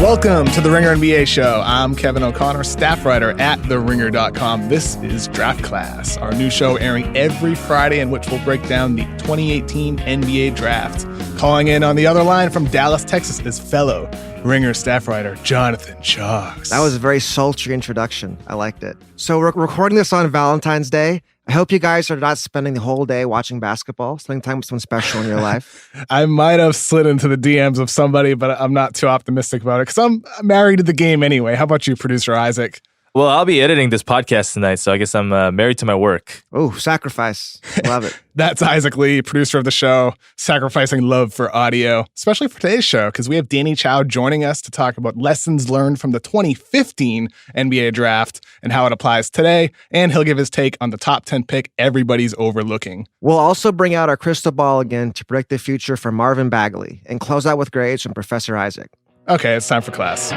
Welcome to the Ringer NBA show. I'm Kevin O'Connor, staff writer at TheRinger.com. This is Draft Class, our new show airing every Friday in which we'll break down the 2018 NBA draft. Calling in on the other line from Dallas, Texas is fellow Ringer staff writer Jonathan Tjarks. That was a very sultry introduction. I liked it. So we're recording this on Valentine's Day. I hope you guys are not spending the whole day watching basketball, spending time with someone special in your life. I might have slid into the DMs of somebody, but I'm not too optimistic about it because I'm married to the game anyway. How about you, producer Isaac? Well, I'll be editing this podcast tonight, so I guess I'm married to my work. Oh, sacrifice. Love it. That's Isaac Lee, producer of the show, sacrificing love for audio, especially for today's show, because we have Danny Chau joining us to talk about lessons learned from the 2015 NBA draft and how it applies today, and he'll give his take on the top 10 pick everybody's overlooking. We'll also bring out our crystal ball again to predict the future for Marvin Bagley and close out with grades from Professor Isaac. Okay, it's time for class.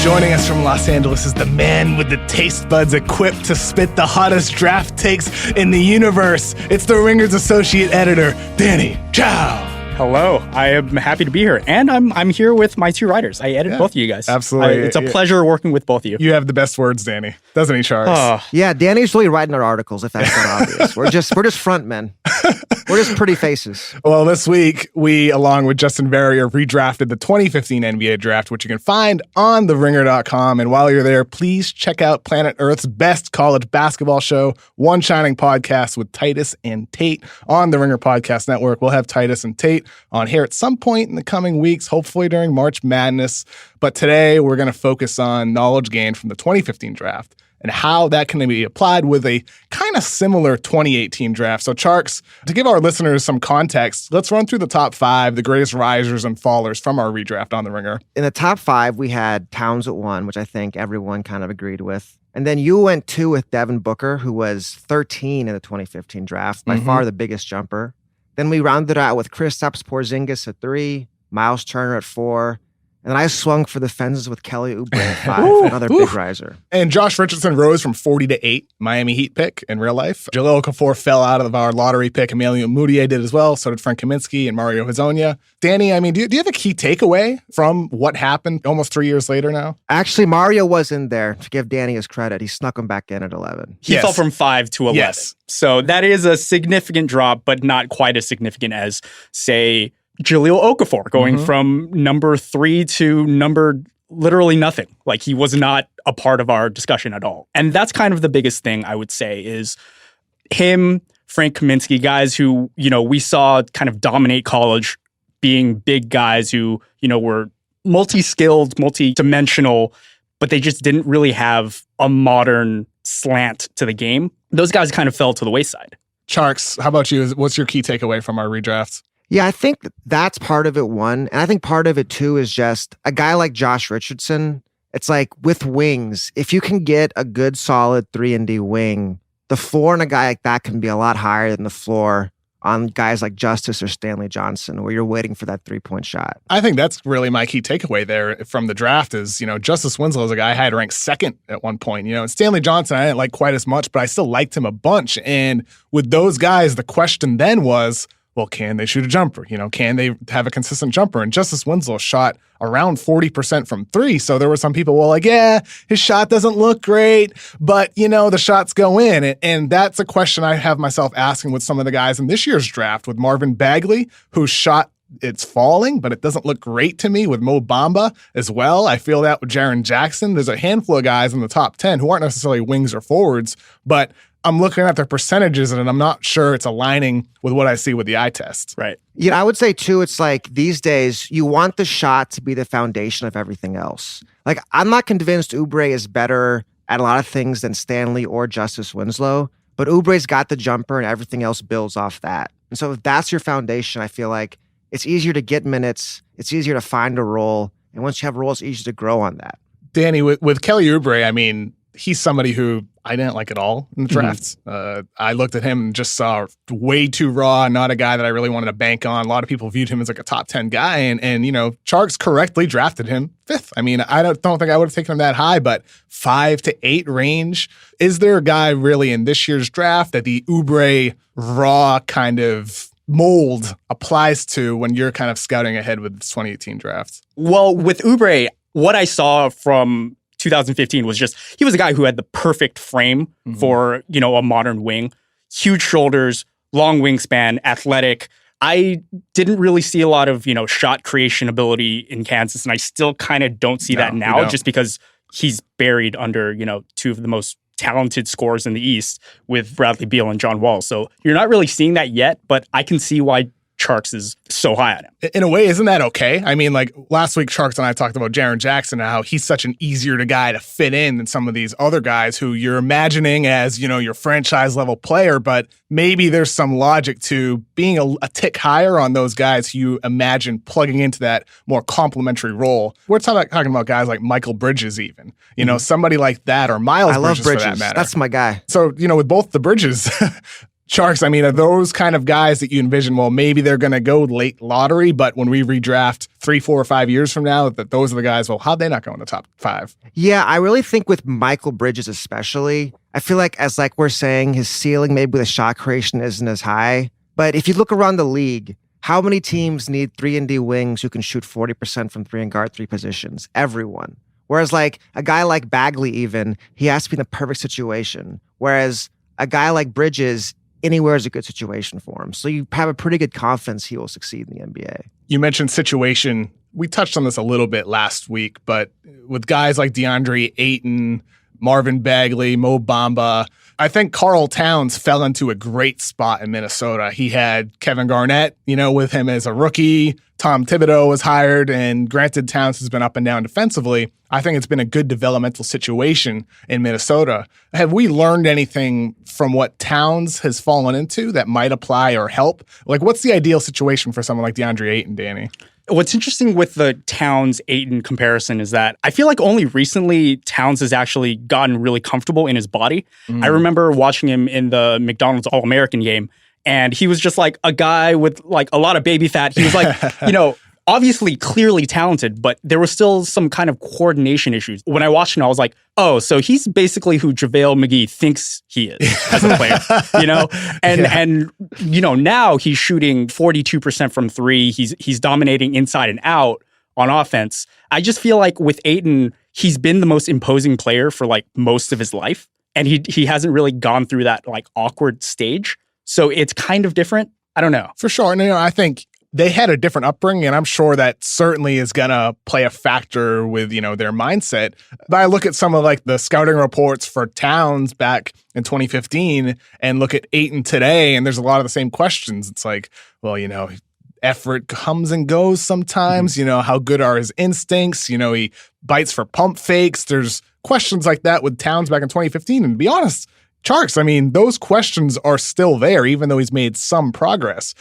Joining us from Los Angeles is the man with the taste buds equipped to spit the hottest draft takes in the universe. It's the Ringer's associate editor, Danny Chau. Hello, I am happy to be here, and I'm here with my two writers. I edit both of you guys. Absolutely. It's a pleasure working with both of you. You have the best words, Danny, doesn't he, Tjarks? Yeah, Danny's really writing our articles, if that's not obvious. We're just front men. We're just pretty faces. Well, this week, we, along with Justin Verrier, redrafted the 2015 NBA draft, which you can find on TheRinger.com. And while you're there, please check out Planet Earth's best college basketball show, One Shining Podcast with Titus and Tate on the Ringer Podcast Network. We'll have Titus and Tate on here at some point in the coming weeks, hopefully during March Madness. But today, we're going to focus on knowledge gained from the 2015 draft and how that can be applied with a kind of similar 2018 draft. So, Tjarks, to give our listeners some context, let's run through the top five, the greatest risers and fallers from our redraft on The Ringer. In the top five, we had Towns at 1, which I think everyone kind of agreed with. And then you went 2 with Devin Booker, who was 13 in the 2015 draft, by far the biggest jumper. Then we rounded out with Kristaps Porzingis at 3, Miles Turner at 4, and then I swung for the fences with Kelly Oubre at 5, another big riser. And Josh Richardson rose from 40 to 8, Miami Heat pick in real life. Jahlil Okafor fell out of our lottery pick. Emmanuel Mudiay did as well. So did Frank Kaminsky and Mario Hezonja. Danny, I mean, do you have a key takeaway from what happened almost 3 years later now? Actually, Mario was in there. To give Danny his credit, he snuck him back in at 11. He fell from 5 to 11. Yes. So that is a significant drop, but not quite as significant as, say, Jahlil Okafor going from number 3 to number literally nothing. Like, he was not a part of our discussion at all. And that's kind of the biggest thing, I would say, is him, Frank Kaminsky, guys who, we saw kind of dominate college, being big guys who, were multi-skilled, multi-dimensional, but they just didn't really have a modern slant to the game. Those guys kind of fell to the wayside. Tjarks, how about you? What's your key takeaway from our redraft? Yeah, I think that's part of it, one. And I think part of it, too, is just a guy like Josh Richardson. It's like with wings, if you can get a good, solid 3-and-D wing, the floor on a guy like that can be a lot higher than the floor on guys like Justice or Stanley Johnson, where you're waiting for that three-point shot. I think that's really my key takeaway there from the draft is, Justice Winslow is a guy I had ranked second at one point, and Stanley Johnson, I didn't like quite as much, but I still liked him a bunch. And with those guys, the question then was, well, can they shoot a jumper? Can they have a consistent jumper? And Justice Winslow shot around 40% from 3. So there were some people, his shot doesn't look great, but, the shots go in. And that's a question I have myself asking with some of the guys in this year's draft with Marvin Bagley, whose shot, it's falling, but it doesn't look great to me, with Mo Bamba as well. I feel that with Jaren Jackson. There's a handful of guys in the top 10 who aren't necessarily wings or forwards, but I'm looking at their percentages and I'm not sure it's aligning with what I see with the eye test. Right. I would say too, it's like these days you want the shot to be the foundation of everything else. Like, I'm not convinced Oubre is better at a lot of things than Stanley or Justice Winslow, but Oubre's got the jumper and everything else builds off that. And so if that's your foundation, I feel like it's easier to get minutes, it's easier to find a role, and once you have a role, it's easier to grow on that. Danny, with Kelly Oubre, I mean, he's somebody who I didn't like at all in the drafts. I looked at him and just saw way too raw, not a guy that I really wanted to bank on. A lot of people viewed him as like a top 10 guy, and Tjarks correctly drafted him 5th. I mean, I don't think I would have taken him that high, but 5 to 8 range. Is there a guy really in this year's draft that the Oubre raw kind of mold applies to when you're kind of scouting ahead with this 2018 draft? Well, with Oubre, what I saw from 2015 was just, he was a guy who had the perfect frame for, a modern wing. Huge shoulders, long wingspan, athletic. I didn't really see a lot of, shot creation ability in Kansas, and I still kind of don't see that now just because he's buried under, 2 of the most talented scorers in the East with Bradley Beal and John Wall. So you're not really seeing that yet, but I can see why Tjarks is so high on him. In a way, isn't that okay? I mean, like last week, Tjarks and I talked about Jaren Jackson and how he's such an easier guy to fit in than some of these other guys who you're imagining as, your franchise level player, but maybe there's some logic to being a tick higher on those guys who you imagine plugging into that more complementary role. We're talking about guys like Michael Bridges even, somebody like that, or Miles Bridges for that matter. That's my guy. So, with both the Bridges, Tjarks, I mean, are those kind of guys that you envision, well, maybe they're going to go late lottery, but when we redraft 3, 4, or 5 years from now, that those are the guys, well, how'd they not go in the top 5? Yeah, I really think with Michael Bridges especially, I feel like as like we're saying, his ceiling maybe with the shot creation isn't as high. But if you look around the league, how many teams need 3-and-D wings who can shoot 40% from 3 and guard 3 positions? Everyone. Whereas like a guy like Bagley even, he has to be in the perfect situation. Whereas a guy like Bridges, anywhere is a good situation for him. So you have a pretty good confidence he will succeed in the NBA. You mentioned situation. We touched on this a little bit last week, but with guys like DeAndre Ayton, Marvin Bagley, Mo Bamba, I think Karl Towns fell into a great spot in Minnesota. He had Kevin Garnett, with him as a rookie. Tom Thibodeau was hired, and granted, Towns has been up and down defensively. I think it's been a good developmental situation in Minnesota. Have we learned anything from what Towns has fallen into that might apply or help? Like, what's the ideal situation for someone like DeAndre Ayton, Danny? What's interesting with the Towns-Ayton comparison is that I feel like only recently Towns has actually gotten really comfortable in his body. I remember watching him in the McDonald's All-American game, and he was just like a guy with like a lot of baby fat. He was like, obviously clearly talented, but there was still some kind of coordination issues. When I watched him, I was like, oh, so he's basically who JaVale McGee thinks he is as a player, And now he's shooting 42% from 3. He's dominating inside and out on offense. I just feel like with Ayton, he's been the most imposing player for like most of his life, and he hasn't really gone through that like awkward stage. So it's kind of different. I don't know. For sure. And I think they had a different upbringing, and I'm sure that certainly is going to play a factor with, their mindset. But I look at some of like the scouting reports for Towns back in 2015 and look at Ayton today, and there's a lot of the same questions. It's like, well, effort comes and goes sometimes. How good are his instincts? He bites for pump fakes. There's questions like that with Towns back in 2015. And to be honest, Tjarks, I mean, those questions are still there, even though he's made some progress.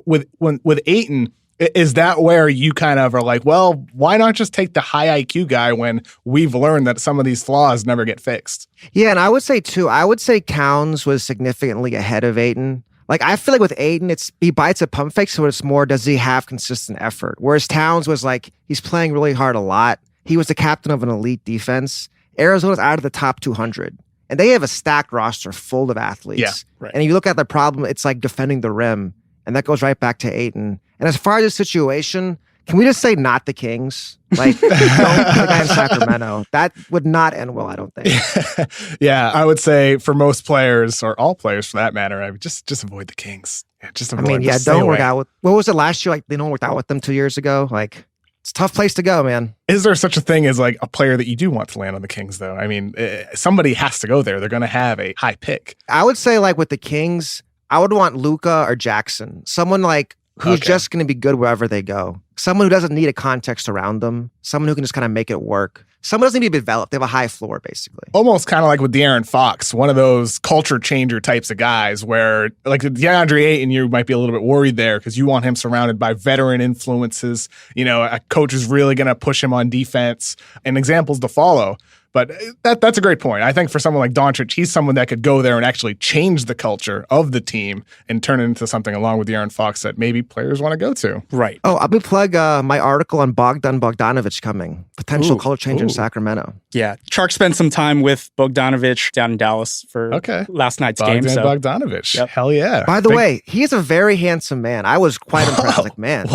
With Ayton, is that where you kind of are like, well, why not just take the high IQ guy when we've learned that some of these flaws never get fixed? Yeah, and I would say Towns was significantly ahead of Ayton. Like, I feel like with Ayton, he bites at pump fakes, so it's more, does he have consistent effort? Whereas Towns was like, he's playing really hard a lot. He was the captain of an elite defense. Arizona's out of the top 200. And they have a stacked roster full of athletes. Yeah, right. And you look at the problem, it's like defending the rim. And that goes right back to Ayton. And as far as the situation, can we just say not the Kings? Like, don't put the guy in Sacramento. That would not end well, I don't think. Yeah, I would say for most players, or all players for that matter, I would just avoid the Kings. Yeah, just avoid them. Don't work out with, what was it last year? Like, they don't work out with them 2 years ago. Like, it's a tough place to go, man. Is there such a thing as like a player that you do want to land on the Kings, though? I mean, somebody has to go there. They're going to have a high pick. I would say like with the Kings, I would want Luka or Jackson. Someone like who's just going to be good wherever they go. Someone who doesn't need a context around them. Someone who can just kind of make it work. Someone doesn't need to be developed. They have a high floor, basically. Almost kind of like with De'Aaron Fox, one of those culture changer types of guys where, like DeAndre Ayton, you might be a little bit worried there because you want him surrounded by veteran influences. A coach is really going to push him on defense and examples to follow. But that's a great point. I think for someone like Doncic, he's someone that could go there and actually change the culture of the team and turn it into something along with De'Aaron Fox that maybe players want to go to. Right. Oh, I'll be plug my article on Bogdanovich coming. Potential color change in Sacramento. Yeah. Tjarks spent some time with Bogdanovich down in Dallas for last night's game. So. Bogdanovich. Hell yeah. By the way, he is a very handsome man. I was quite impressed. Like, man,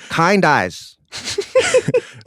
kind eyes.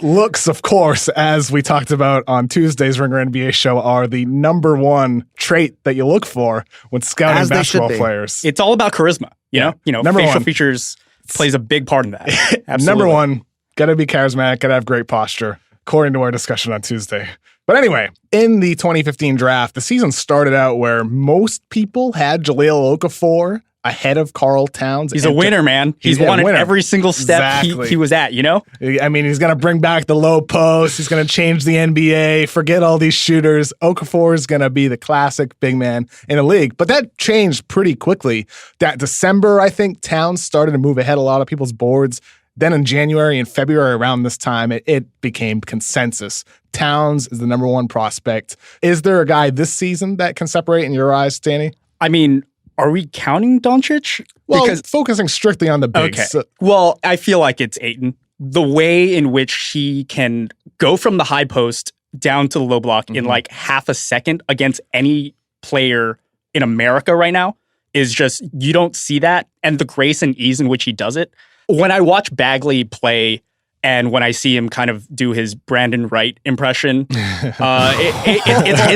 Looks, of course, as we talked about on Tuesday's Ringer NBA show, are the number one trait that you look for when scouting basketball players. It's all about charisma. You know, number facial one. features plays a big part in that. Absolutely. Number one, gotta be charismatic, gotta have great posture, according to our discussion on Tuesday. But anyway, in the 2015 draft, the season started out where most people had Jahlil Okafor ahead of Karl Towns. He's a winner, man. He's won at every single step he was at, you know? I mean, he's going to bring back the low post. He's going to change the NBA. Forget all these shooters. Okafor is going to be the classic big man in the league. But that changed pretty quickly. That December, I think, Towns started to move ahead a lot of people's boards. Then in January and February, around this time, it became consensus. Towns is the number one prospect. Is there a guy this season that can separate in your eyes, Danny? I mean, are we counting Doncic? Well, because focusing strictly on the bigs. Okay. Well, I feel like it's Ayton. The way in which he can go from the high post down to the low block in like half a second against any player in America right now is just, you don't see that. And the grace and ease in which he does it. When I watch Bagley play and when I see him kind of do his Brandon Wright impression, it's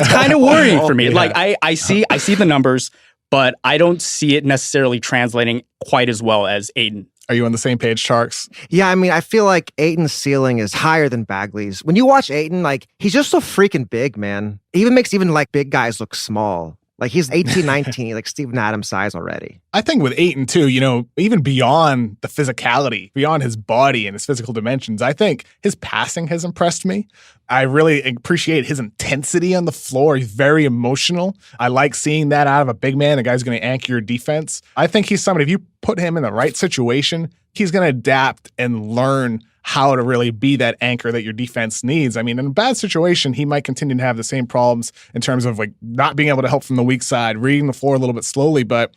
kind of worrying for me. Yeah. Like I see the numbers, but I don't see it necessarily translating quite as well as Ayton. Are you on the same page, Tjarks? Yeah, I mean, I feel like Ayton's ceiling is higher than Bagley's. When you watch Ayton, like, he's just so freaking big, man. He even makes like big guys look small. Like, he's 18, 19, like Steven Adams size already. I think with Ayton, too, you know, even beyond the physicality, beyond his body and his physical dimensions, I think his passing has impressed me. I really appreciate his intensity on the floor. He's very emotional. I like seeing that out of a big man, a guy who's going to anchor your defense. I think he's somebody, if you put him in the right situation, he's going to adapt and learn how to really be that anchor that your defense needs. I mean, in a bad situation, he might continue to have the same problems in terms of like not being able to help from the weak side, reading the floor a little bit slowly. But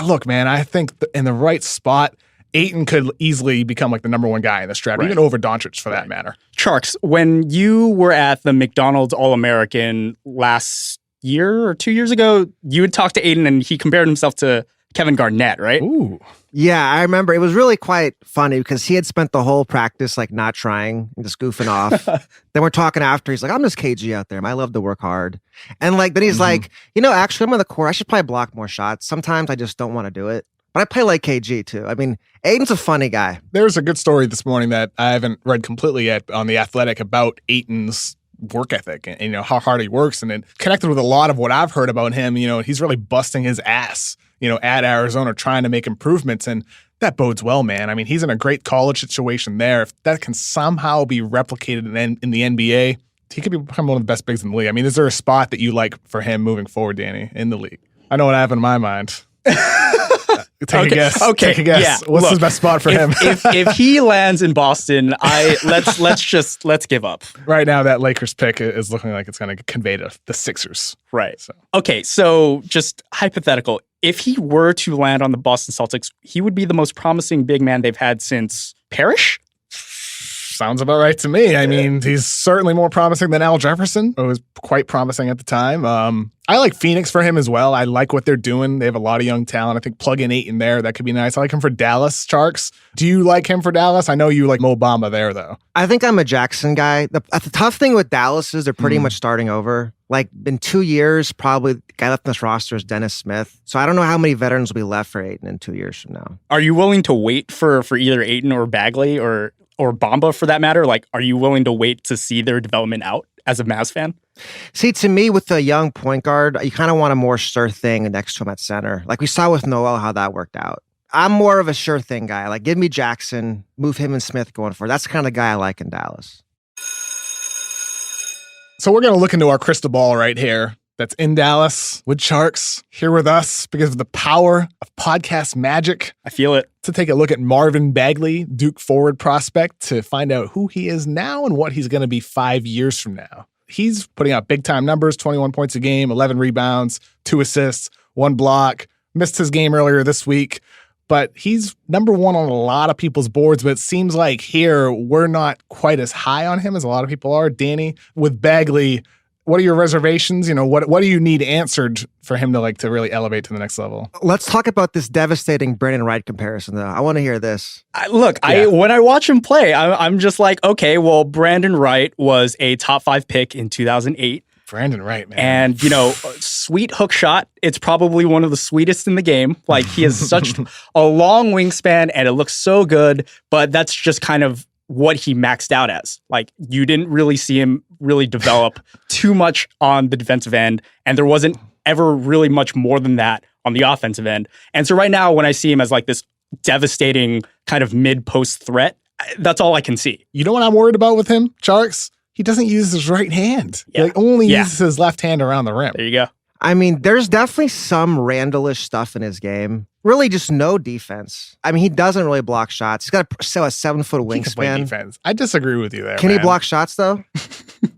look, man, I think in the right spot, Ayton could easily become like the number one guy in this draft, even over Doncic for that matter. Tjarks, when you were at the McDonald's All-American last year or 2 years ago, you had talked to Ayton and he compared himself to Kevin Garnett, right? Ooh. Yeah, I remember. It was really quite funny because he had spent the whole practice like not trying and just goofing off. Then we're talking after. He's like, I'm just KG out there. I love to work hard. And like, then he's like, you know, actually, I'm on the court. I should probably block more shots. Sometimes I just don't want to do it. But I play like KG too. I mean, Ayton's a funny guy. There's a good story this morning that I haven't read completely yet on The Athletic about Ayton's work ethic and you know, how hard he works. And it connected with a lot of what I've heard about him. You know, he's really busting his ass, you know, at Arizona, trying to make improvements. And that bodes well, man. I mean, he's in a great college situation there. If that can somehow be replicated in the NBA, he could become one of the best bigs in the league. I mean, is there a spot that you like for him moving forward, Danny, in the league? I know what I have in my mind. Take a guess. Okay. Take a guess. Yeah. What's Look, the best spot for him? if he lands in Boston, let's give up. Right now, that Lakers pick is looking like it's going to convey to the Sixers. Right. Okay. So just hypothetical. If he were to land on the Boston Celtics, he would be the most promising big man they've had since Parrish? Sounds about right to me. I mean, he's certainly more promising than Al Jefferson. It was quite promising at the time. I like Phoenix for him as well. I like what they're doing. They have a lot of young talent. I think plug in Ayton there. That could be nice. I like him for Dallas, Tjarks. Do you like him for Dallas? I know you like Mo Bamba there, though. I think I'm a Jackson guy. The tough thing with Dallas is they're pretty much starting over. Like, in 2 years, probably the guy left in this roster is Dennis Smith. So I don't know how many veterans will be left for Ayton in 2 years from now. Are you willing to wait for either Ayton or Bagley or Bamba for that matter? Like, are you willing to wait to see their development out as a Mavs fan? See, to me, with a young point guard, you kind of want a more sure thing next to him at center. Like we saw with Noel, how that worked out. I'm more of a sure thing guy. Like, give me Jackson, move him and Smith going forward. That's the kind of guy I like in Dallas. So we're going to look into our crystal ball right here. That's in Dallas with Tjarks here with us because of the power of podcast magic. I feel it. To take a look at Marvin Bagley, Duke forward prospect, to find out who he is now and what he's going to be 5 years from now. he's putting out big-time numbers, 21 points a game, 11 rebounds, 2 assists, 1 block. Missed his game earlier this week, but he's number 1 on a lot of people's boards, but it seems like here we're not quite as high on him as a lot of people are. Danny, with Bagley, what are your reservations? What do you need answered for him to really elevate to the next level? Let's talk about this devastating Brandon Wright comparison, though. I want to hear this. When I watch him play, I'm just like, okay, well, Brandon Wright was a top 5 pick in 2008. Brandon Wright, man. And, sweet hook shot. It's probably one of the sweetest in the game. Like, he has such a long wingspan and it looks so good, but that's just kind of what he maxed out as. Like, you didn't really see him really develop too much on the defensive end, and there wasn't ever really much more than that on the offensive end. And so right now, when I see him as like this devastating kind of mid-post threat, that's all I can see. You know what I'm worried about with him, Tjarks? He doesn't use his right hand. Yeah. He only uses his left hand around the rim. There you go. I mean, there's definitely some Randall-ish stuff in his game. Really just no defense. I mean, he doesn't really block shots. He's got a 7-foot He can play wingspan. defense. I disagree with you there, Can man. he block shots, though?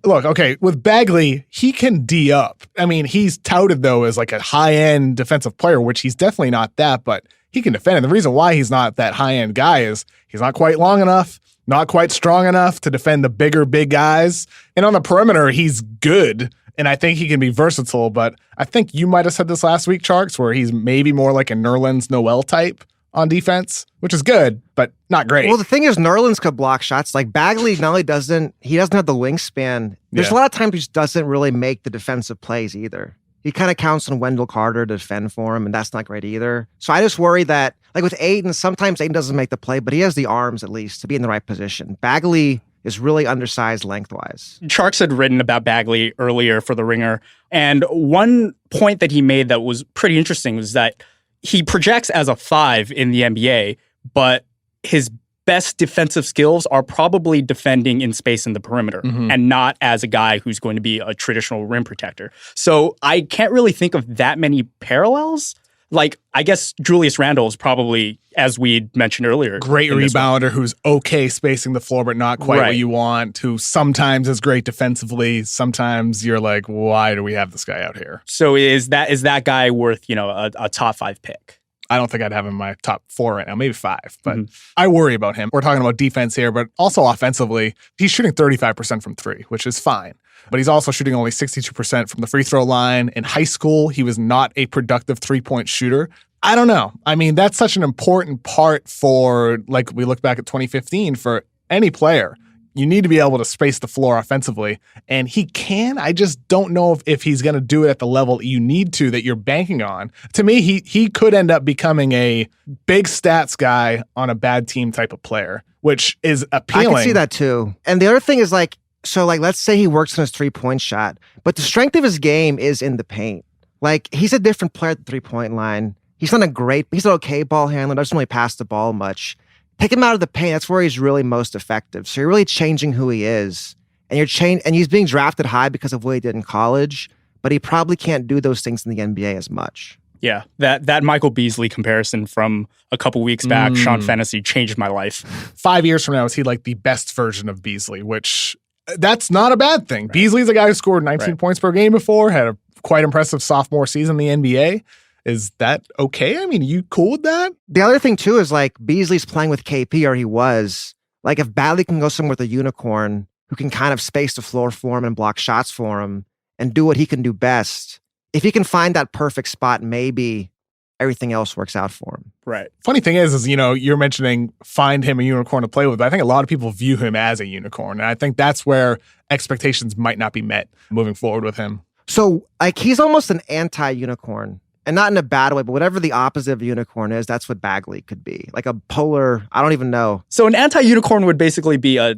Look, okay, with Bagley, he can D up. I mean, he's touted, though, as like a high-end defensive player, which he's definitely not that, but he can defend. And the reason why he's not that high-end guy is he's not quite long enough, not quite strong enough to defend the big guys. And on the perimeter, he's good. And I think he can be versatile, but I think you might have said this last week, Tjarks, where he's maybe more like a Nerlens Noel type on defense, which is good, but not great. Well, the thing is, Nerlens could block shots. Like, Bagley not only doesn't have the wingspan. There's a lot of times he just doesn't really make the defensive plays either. He kind of counts on Wendell Carter to defend for him, and that's not great either. So I just worry that, like with Ayton, sometimes Ayton doesn't make the play, but he has the arms at least to be in the right position. Bagley is really undersized lengthwise. Tjarks had written about Bagley earlier for The Ringer, and one point that he made that was pretty interesting was that he projects as a 5 in the NBA, but his best defensive skills are probably defending in space in the perimeter and not as a guy who's going to be a traditional rim protector. So I can't really think of that many parallels. Like, I guess Julius Randle is probably, as we mentioned earlier, great rebounder who's okay spacing the floor, but not quite what you want, who sometimes is great defensively. Sometimes you're like, why do we have this guy out here? So is that guy worth, a top 5 pick? I don't think I'd have him in my top 4 right now, maybe 5, but I worry about him. We're talking about defense here, but also offensively, he's shooting 35% from 3, which is fine. But he's also shooting only 62% from the free throw line. In high school, he was not a productive 3-point shooter. I don't know. I mean, that's such an important part for, like, we look back at 2015, for any player. You need to be able to space the floor offensively, and he can. I just don't know if he's going to do it at the level you need to, that you're banking on. To me, he could end up becoming a big stats guy on a bad team type of player, which is appealing. I can see that too. And the other thing is, let's say he works on his 3-point shot, but the strength of his game is in the paint. Like, he's a different player at the 3-point line. He's an okay ball handler, doesn't really pass the ball much. Take him out of the paint. That's where he's really most effective. So you're really changing who he is. And he's being drafted high because of what he did in college, but he probably can't do those things in the NBA as much. Yeah, that Michael Beasley comparison from a couple weeks back, Sean Fantasy, changed my life. 5 years from now, is he like the best version of Beasley, which that's not a bad thing. Right. Beasley's a guy who scored 19 points per game before, had a quite impressive sophomore season in the NBA. Is that okay? I mean, you cool with that? The other thing, too, is like Beasley's playing with KP, or he was. Like, if Bagley can go somewhere with a unicorn who can kind of space the floor for him and block shots for him and do what he can do best, if he can find that perfect spot, maybe everything else works out for him. Right. Funny thing is, you're mentioning find him a unicorn to play with, but I think a lot of people view him as a unicorn. And I think that's where expectations might not be met moving forward with him. So, like, he's almost an anti-unicorn. And not in a bad way, but whatever the opposite of unicorn is, that's what Bagley could be. Like a polar, I don't even know. So an anti-unicorn would basically be a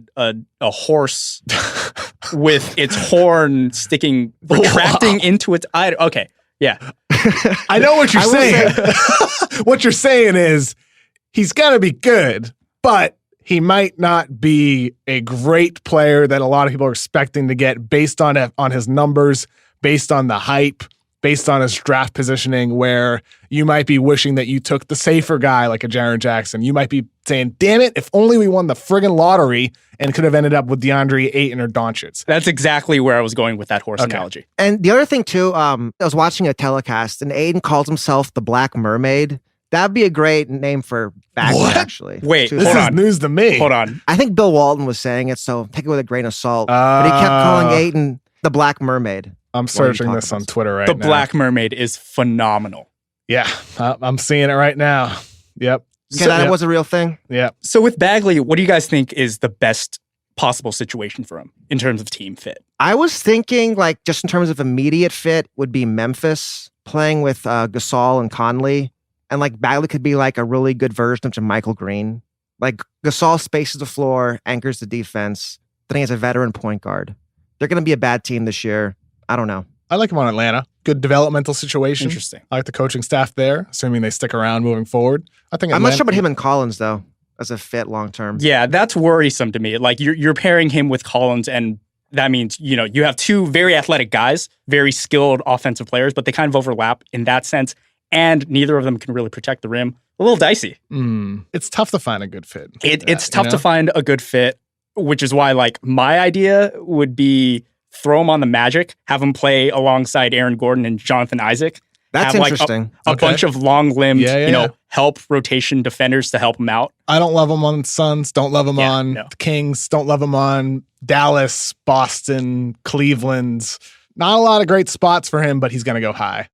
horse with its horn retracting into its eye. Okay, yeah. I know what you're saying. What you're saying is he's got to be good, but he might not be a great player that a lot of people are expecting to get based on his numbers, based on the hype. based on his draft positioning, where you might be wishing that you took the safer guy like a Jaren Jackson. You might be saying, damn it, if only we won the friggin' lottery and could have ended up with DeAndre Ayton or Doncic. That's exactly where I was going with that horse analogy. And the other thing too, I was watching a telecast and Aiden calls himself the Black Mermaid. That'd be a great name for Bagley, actually. Wait, This is news to me. Hold on. I think Bill Walton was saying it, so take it with a grain of salt. But he kept calling Aiden the Black Mermaid. I'm searching this on Twitter right now. now. The Black Mermaid is phenomenal. Yeah, I'm seeing it right now. Yep. That was a real thing? Yeah. So with Bagley, what do you guys think is the best possible situation for him in terms of team fit? I was thinking, like, just in terms of immediate fit, would be Memphis, playing with Gasol and Conley. And, like, Bagley could be, like, a really good version of Michael Green. Like, Gasol spaces the floor, anchors the defense. Then he has a veteran point guard. They're going to be a bad team this year. I don't know. I like him on Atlanta. Good developmental situation. Interesting. I like the coaching staff there, assuming they stick around moving forward. I think I'm not sure about him and Collins, though, as a fit long term. Yeah, that's worrisome to me. Like, you're pairing him with Collins, and that means, you have two very athletic guys, very skilled offensive players, but they kind of overlap in that sense, and neither of them can really protect the rim. A little dicey. It's tough to find a good fit. It's tough to find a good fit, which is why, like, my idea would be throw him on the Magic, have him play alongside Aaron Gordon and Jonathan Isaac. That's have, interesting. A bunch of long-limbed, Yeah. help rotation defenders to help him out. I don't love him on Suns. Don't love him on the Kings. Don't love him on Dallas, Boston, Cleveland. Not a lot of great spots for him, but he's going to go high.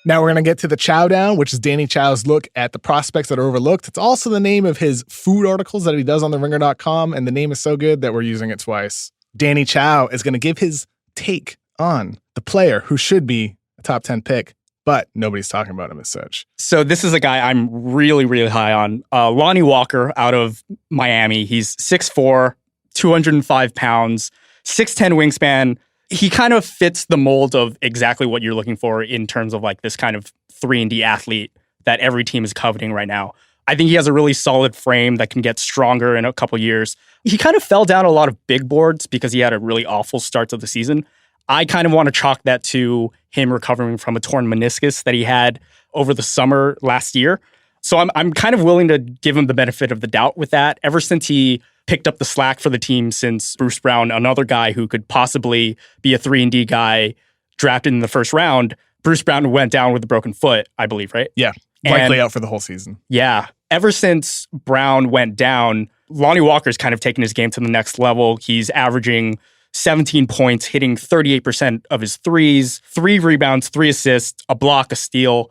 Now we're going to get to the Chow Down, which is Danny Chau's look at the prospects that are overlooked. It's also the name of his food articles that he does on theringer.com, and the name is so good that we're using it twice. Danny Chau is going to give his take on the player who should be a top 10 pick, but nobody's talking about him as such. So this is a guy I'm really, really high on. Lonnie Walker out of Miami. He's 6'4", 205 pounds, 6'10" wingspan. He kind of fits the mold of exactly what you're looking for in terms of like this kind of 3-and-D athlete that every team is coveting right now. I think he has a really solid frame that can get stronger in a couple years. He kind of fell down a lot of big boards because he had a really awful start to the season. I kind of want to chalk that to him recovering from a torn meniscus that he had over the summer last year. So I'm kind of willing to give him the benefit of the doubt with that. Ever since he picked up the slack for the team since Bruce Brown, another guy who could possibly be a 3-and-D guy drafted in the first round, Bruce Brown went down with a broken foot, I believe, right? Yeah, likely out for the whole season. Yeah. Ever since Brown went down, Lonnie Walker's kind of taken his game to the next level. He's averaging 17 points, hitting 38% of his threes, 3 rebounds, 3 assists, a block, a steal.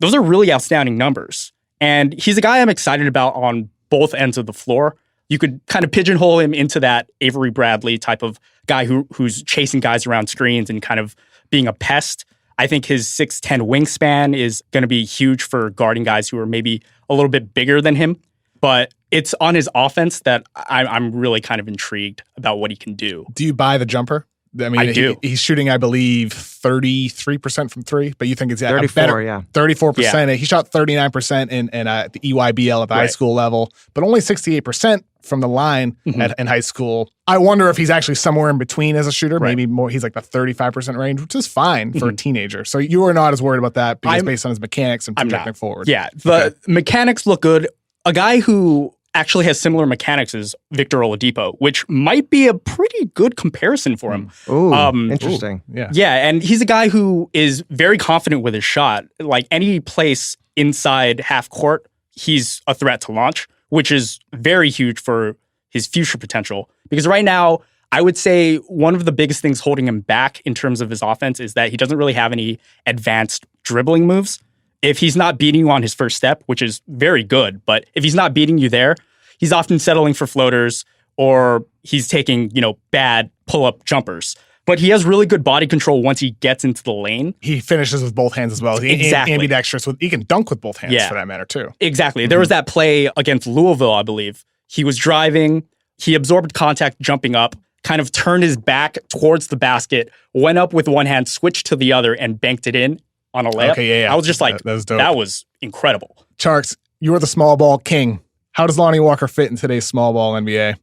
Those are really outstanding numbers. And he's a guy I'm excited about on both ends of the floor. You could kind of pigeonhole him into that Avery Bradley type of guy who's chasing guys around screens and kind of being a pest. I think his 6'10" wingspan is going to be huge for guarding guys who are maybe a little bit bigger than him. But it's on his offense that I'm really kind of intrigued about what he can do. Do you buy the jumper? I mean, I do. He's shooting, I believe, 33% from three, but you think it's 34, yeah. 34%. Yeah. He shot 39% in the EYBL at the high school level, but only 68% from the line in high school. I wonder if he's actually somewhere in between as a shooter. Right. Maybe more. He's like the 35% range, which is fine for a teenager. So you are not as worried about that because based on his mechanics and projecting forward. Yeah, the mechanics look good. A guy who actually has similar mechanics as Victor Oladipo, which might be a pretty good comparison for him. Ooh, interesting. Yeah. Yeah, and he's a guy who is very confident with his shot. Like any place inside half court, he's a threat to launch, which is very huge for his future potential. Because right now, I would say one of the biggest things holding him back in terms of his offense is that he doesn't really have any advanced dribbling moves. If he's not beating you on his first step, which is very good, but if he's not beating you there, he's often settling for floaters or he's taking, bad pull-up jumpers. But he has really good body control once he gets into the lane. He finishes with both hands as well. Exactly. Ambidextrous. He can dunk with both hands for that matter, too. Exactly. There was that play against Louisville, I believe. He was driving, he absorbed contact jumping up, kind of turned his back towards the basket, went up with one hand, switched to the other, and banked it in on a layup. Okay, yeah. I was just like, that was dope. That was incredible. Tjarks, you're the small ball king. How does Lonnie Walker fit in today's small ball NBA?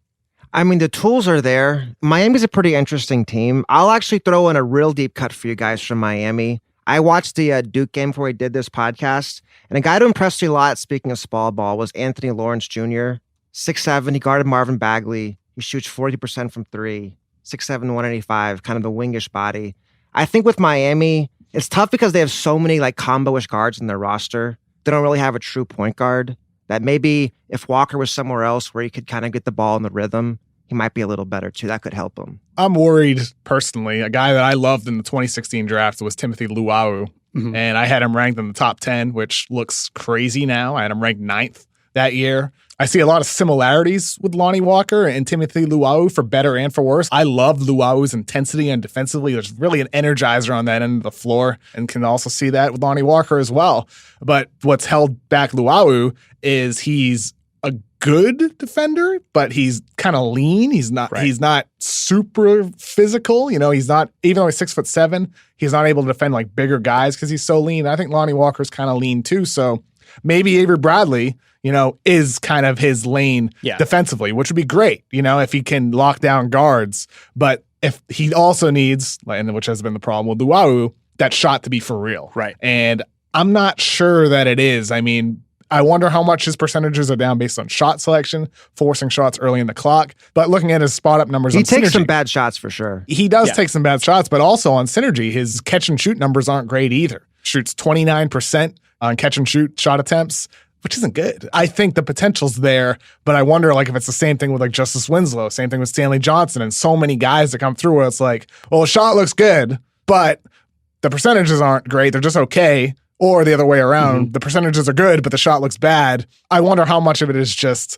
I mean, the tools are there. Miami's a pretty interesting team. I'll actually throw in a real deep cut for you guys from Miami. I watched the Duke game before we did this podcast, and a guy who impressed me a lot, speaking of small ball, was Anthony Lawrence Jr. 6'7", he guarded Marvin Bagley. He shoots 40% from three, 6'7", 185, kind of the wingish body. I think with Miami, it's tough because they have so many like combo-ish guards in their roster. They don't really have a true point guard. That maybe if Walker was somewhere else where he could kind of get the ball in the rhythm, he might be a little better too. That could help him. I'm worried personally. A guy that I loved in the 2016 draft was Timothy Luau, and I had him ranked in the top 10, which looks crazy now. I had him ranked 9th that year. I see a lot of similarities with Lonnie Walker and Timothy Luau for better and for worse. I love Luau's intensity and defensively. There's really an energizer on that end of the floor, and can also see that with Lonnie Walker as well. But what's held back Luau is he's a good defender, but he's kind of lean. He's not super physical. You know, he's not, even though he's 6'7", he's not able to defend like bigger guys because he's so lean. I think Lonnie Walker's kind of lean too. So maybe Avery Bradley, you know, is kind of his lane defensively, which would be great, you know, if he can lock down guards. But if he also needs, and which has been the problem with Luau, that shot to be for real. Right. And I'm not sure that it is. I mean, I wonder how much his percentages are down based on shot selection, forcing shots early in the clock. But looking at his spot up numbers, he takes some bad shots for sure. He does take some bad shots, but also on synergy, his catch and shoot numbers aren't great either. Shoots 29% on catch and shoot shot attempts, which isn't good. I think the potential's there, but I wonder like if it's the same thing with like Justice Winslow, same thing with Stanley Johnson, and so many guys that come through where it's like, well, the shot looks good, but the percentages aren't great. They're just okay. Or the other way around, the percentages are good, but the shot looks bad. I wonder how much of it is just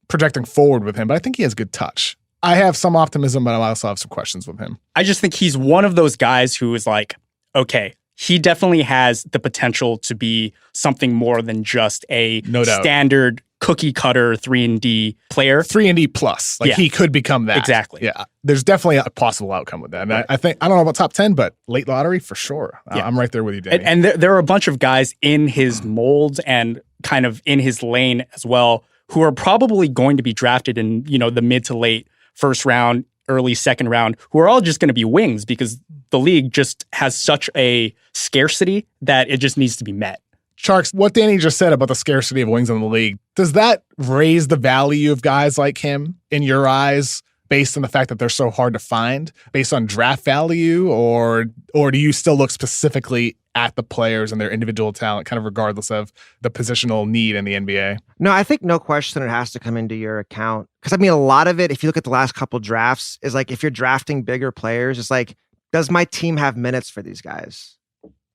projecting forward with him, but I think he has good touch. I have some optimism, but I also have some questions with him. I just think he's one of those guys who is like, okay, he definitely has the potential to be something more than just a standard cookie cutter 3-and-D player. 3-and-D plus. Like he could become that. Exactly. Yeah. There's definitely a possible outcome with that. And I think, I don't know about top 10, but late lottery for sure. I'm right there with you, Danny. And there are a bunch of guys in his molds and kind of in his lane as well who are probably going to be drafted in, you know, the mid to late first round, early second round, who are all just going to be wings because the league just has such a scarcity that it just needs to be met. Tjarks, what Danny just said about the scarcity of wings in the league, does that raise the value of guys like him in your eyes based on the fact that they're so hard to find, based on draft value, or do you still look specifically at the players and their individual talent, kind of regardless of the positional need in the NBA? No, I think no question it has to come into your account. Because I mean, a lot of it, if you look at the last couple drafts, is like if you're drafting bigger players, it's like, does my team have minutes for these guys?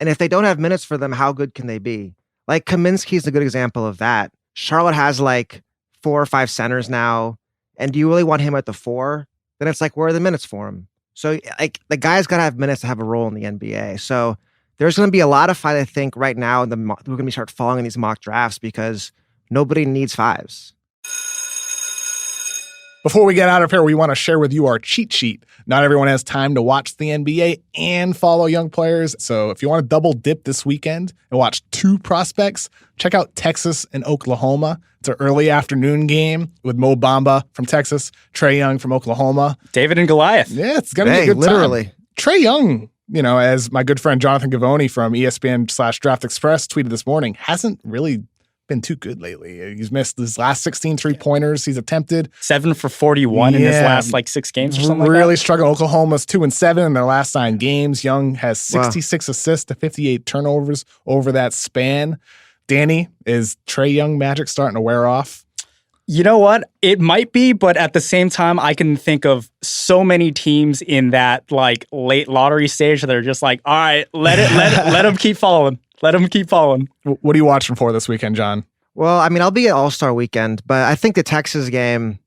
And if they don't have minutes for them, how good can they be? Like Kaminsky's a good example of that. Charlotte has like 4 or 5 centers now. And do you really want him at the 4? Then it's like, where are the minutes for him? So like the guy's got to have minutes to have a role in the NBA. So there's going to be a lot of fight, I think, right now. We're going to start falling in these mock drafts because nobody needs 5s. Before we get out of here, we want to share with you our cheat sheet. Not everyone has time to watch the NBA and follow young players. So if you want to double dip this weekend and watch 2 prospects, check out Texas and Oklahoma. It's an early afternoon game with Mo Bamba from Texas, Trae Young from Oklahoma. David and Goliath. Yeah, it's going to be a good literally. time. Trae Young, you know, as my good friend Jonathan Givony from ESPN/Draft Express tweeted this morning, hasn't really been too good lately. He's missed his last 16 3-pointers he's attempted. 7 for 41 in his last like 6 games or something really like that. struggling. Oklahoma's 2-7 in their last 9 games. Young has 66 assists to 58 turnovers over that span. Danny, is Trae Young magic starting to wear off? You know what? It might be, but at the same time, I can think of so many teams in that like late lottery stage that are just like, all right, let him keep following. Let him keep following. What are you watching for this weekend, John? Well, I mean, I'll be at All-Star Weekend, but I think the Texas game,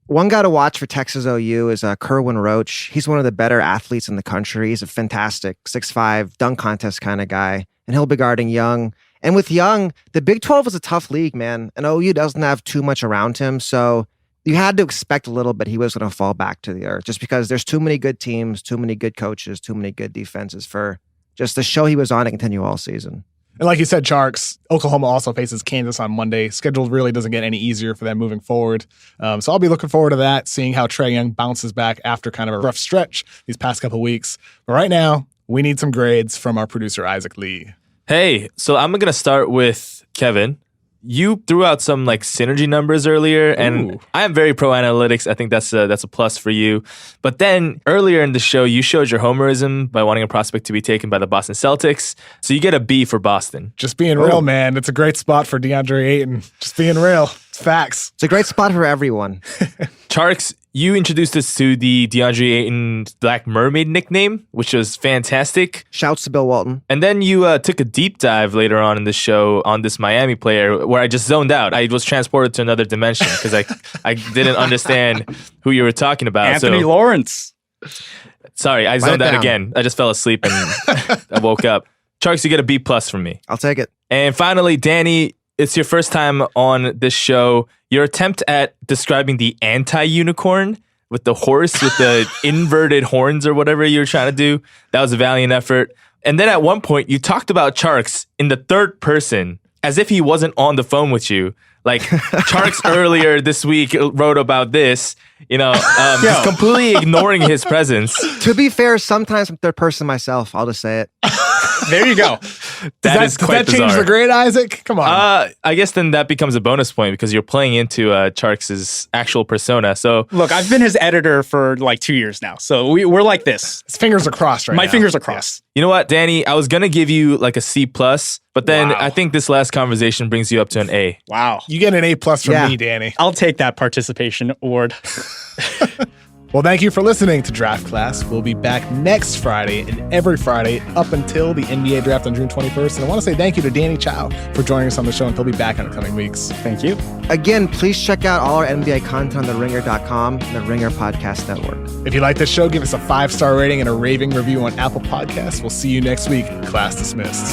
one guy to watch for Texas OU is Kerwin Roach. He's one of the better athletes in the country. He's a fantastic 6'5", dunk contest kind of guy, and he'll be guarding Young. And with Young, the Big 12 is a tough league, man, and OU doesn't have too much around him, so you had to expect a little bit he was going to fall back to the earth just because there's too many good teams, too many good coaches, too many good defenses for just the show he was on to continue all season. And like you said, Tjarks, Oklahoma also faces Kansas on Monday. Schedule really doesn't get any easier for them moving forward. So I'll be looking forward to that, seeing how Trae Young bounces back after kind of a rough stretch these past couple weeks. But right now, we need some grades from our producer, Isaac Lee. Hey, so I'm going to start with Kevin. You threw out some like synergy numbers earlier, and I am very pro analytics. I think that's a plus for you. But then earlier in the show, you showed your homerism by wanting a prospect to be taken by the Boston Celtics. So you get a B for Boston. Just being real, man. It's a great spot for DeAndre Ayton. Just being real. It's facts. It's a great spot for everyone. Tjarks, you introduced us to the DeAndre Ayton Black Mermaid nickname, which was fantastic. Shouts to Bill Walton. And then you took a deep dive later on in the show on this Miami player where I just zoned out. I was transported to another dimension because I didn't understand who you were talking about. Anthony Lawrence. Sorry, I zoned out again. I just fell asleep and I woke up. Tjarks, you get a B+ from me. I'll take it. And finally, Danny, it's your first time on this show. Your attempt at describing the anti-unicorn with the horse with the inverted horns or whatever you were trying to do, that was a valiant effort. And then at one point, you talked about Tjarks in the third person as if he wasn't on the phone with you. Like Tjarks earlier this week wrote about this, just completely ignoring his presence. To be fair, sometimes I'm third person myself. I'll just say it. There you go. Does that change the grade, Isaac? Come on. I guess then that becomes a bonus point because you're playing into Tjarks' actual persona. So look, I've been his editor for like 2 years now. So we're like this. His fingers are crossed right now. My fingers are crossed. You know what, Danny? I was going to give you like a C+, but then I think this last conversation brings you up to an A. Wow. You get an A+ from me, Danny. I'll take that participation award. Well, thank you for listening to Draft Class. We'll be back next Friday and every Friday up until the NBA draft on June 21st. And I want to say thank you to Danny Chau for joining us on the show, and he'll be back in the coming weeks. Thank you. Again, please check out all our NBA content on theringer.com and the Ringer Podcast Network. If you like this show, give us a 5-star rating and a raving review on Apple Podcasts. We'll see you next week. Class dismissed.